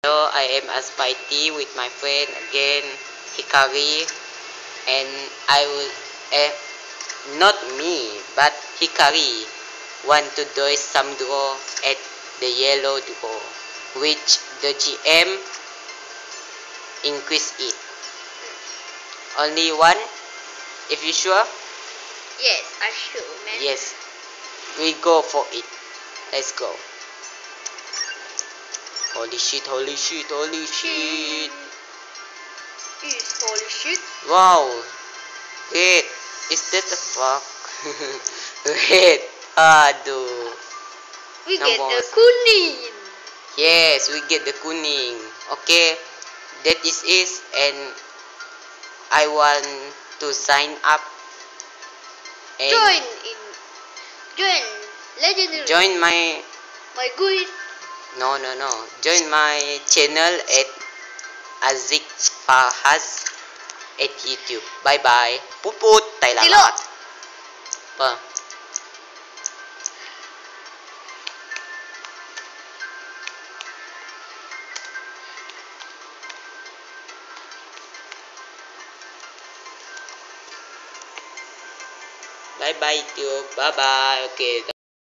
Hello, I am Aspaiti with my friend again, Hikari, and I will, not me, but Hikari, want to do some draw at the yellow draw, which the GM increase it. Only one, if you sure? Yes, I'm sure, man. Yes, we go for it. Let's go. Holy shit, holy shit, holy shit. Is holy shit. Wow. Wait, is that a fuck? Wait, aduh. We get the Nambos. kuning. Yes, we get the kuning. Okay, that is it, and I want to sign up and Join legendary. join my My good. no. Join my channel at Azik Fahaz at YouTube. Bye bye. Puput, tayo Tilo. lahat. Pa. Bye bye YouTube. Bye bye. Okay.